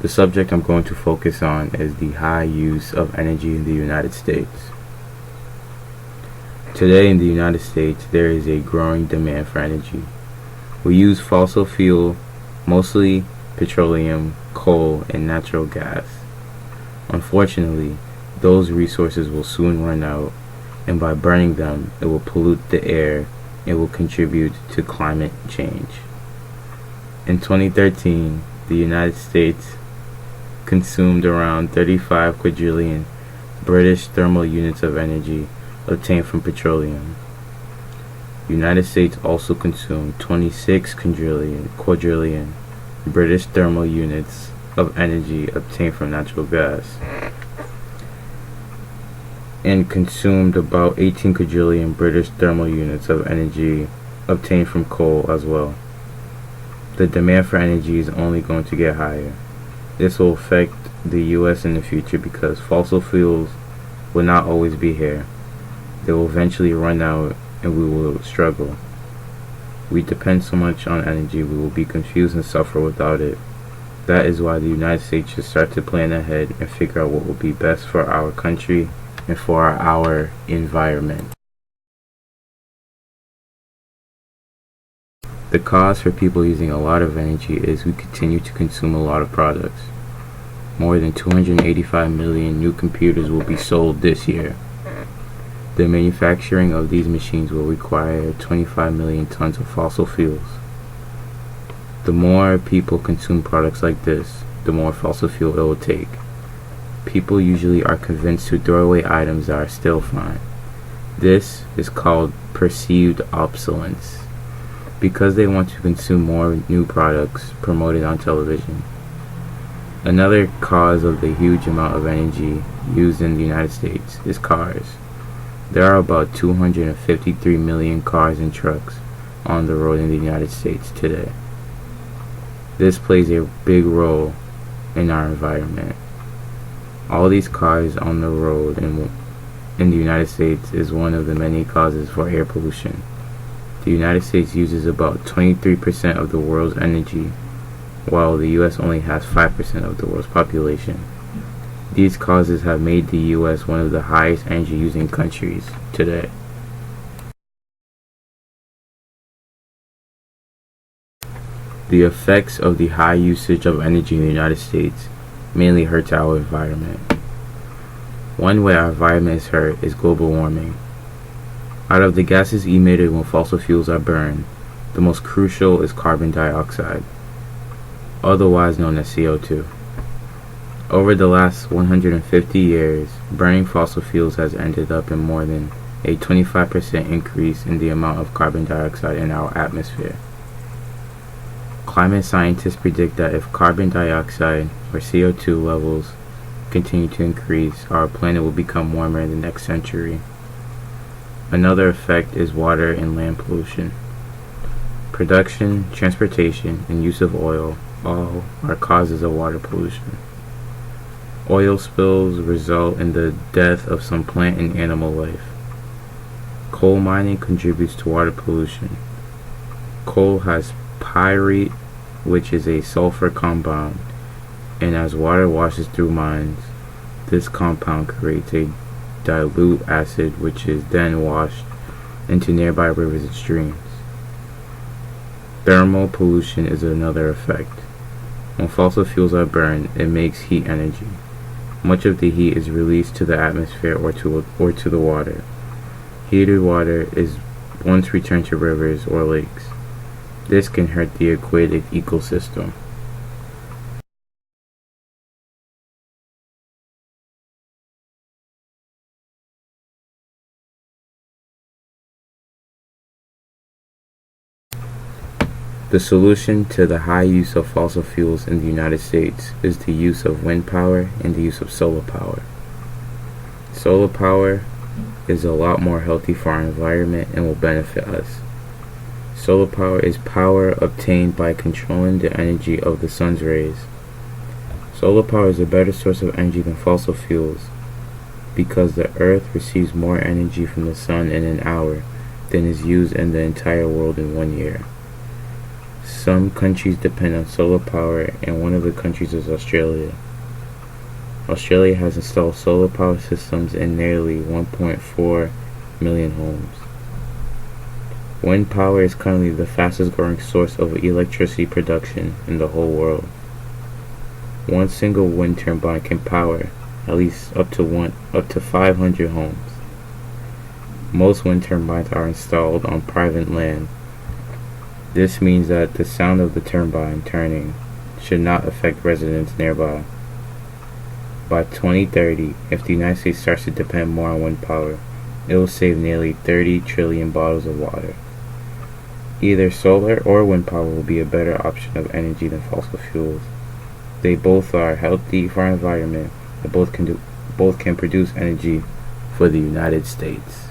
The subject I'm going to focus on is the high use of energy in the United States. Today in the United States, there is a growing demand for energy. We use fossil fuel, mostly petroleum, coal, and natural gas. Unfortunately, those resources will soon run out, and by burning them, it will pollute the air and will contribute to climate change. In 2013, the United States consumed around 35 quadrillion British thermal units of energy obtained from petroleum. The United States also consumed 26 quadrillion British thermal units of energy obtained from natural gas, and consumed about 18 quadrillion British thermal units of energy obtained from coal as well. The demand for energy is only going to get higher. This will affect the US in the future because fossil fuels will not always be here. They will eventually run out and we will struggle. We depend so much on energy, we will be confused and suffer without it. That is why the United States should start to plan ahead and figure out what will be best for our country and for our environment. The cause for people using a lot of energy is we continue to consume a lot of products. More than 285 million new computers will be sold this year. The manufacturing of these machines will require 25 million tons of fossil fuels. The more people consume products like this, the more fossil fuel it will take. People usually are convinced to throw away items that are still fine. This is called perceived obsolescence, because they want to consume more new products promoted on television. Another cause of the huge amount of energy used in the United States is cars. There are about 253 million cars and trucks on the road in the United States today. This plays a big role in our environment. All these cars on the road in the United States is one of the many causes for air pollution. The United States uses about 23% of the world's energy, while the US only has 5% of the world's population. These causes have made the US one of the highest energy using countries today. The effects of the high usage of energy in the United States mainly hurts our environment. One way our environment is hurt is global warming. Out of the gases emitted when fossil fuels are burned, the most crucial is carbon dioxide, otherwise known as CO2. Over the last 150 years, burning fossil fuels has ended up in more than a 25% increase in the amount of carbon dioxide in our atmosphere. Climate scientists predict that if carbon dioxide or CO2 levels continue to increase, our planet will become warmer in the next century. Another effect is water and land pollution. Production, transportation, and use of oil all are causes of water pollution. Oil spills result in the death of some plant and animal life. Coal mining contributes to water pollution. Coal has pyrite, which is a sulfur compound, and as water washes through mines, this compound creates a dilute acid which is then washed into nearby rivers and streams. Thermal pollution is another effect. When fossil fuels are burned, it makes heat energy. Much of the heat is released to the atmosphere or to the water. Heated water is once returned to rivers or lakes. This can hurt the aquatic ecosystem. The solution to the high use of fossil fuels in the United States is the use of wind power and the use of solar power. Solar power is a lot more healthy for our environment and will benefit us. Solar power is power obtained by controlling the energy of the sun's rays. Solar power is a better source of energy than fossil fuels because the Earth receives more energy from the sun in an hour than is used in the entire world in 1 year. Some countries depend on solar power, and one of the countries is Australia. Australia has installed solar power systems in nearly 1.4 million homes. Wind power is currently the fastest growing source of electricity production in the whole world. One single wind turbine can power at least up to 500 homes. Most wind turbines are installed on private land. This means that the sound of the turbine turning should not affect residents nearby. By 2030, if the United States starts to depend more on wind power, it will save nearly 30 trillion bottles of water. Either solar or wind power will be a better option of energy than fossil fuels. They both are healthy for our environment, and both can produce energy for the United States.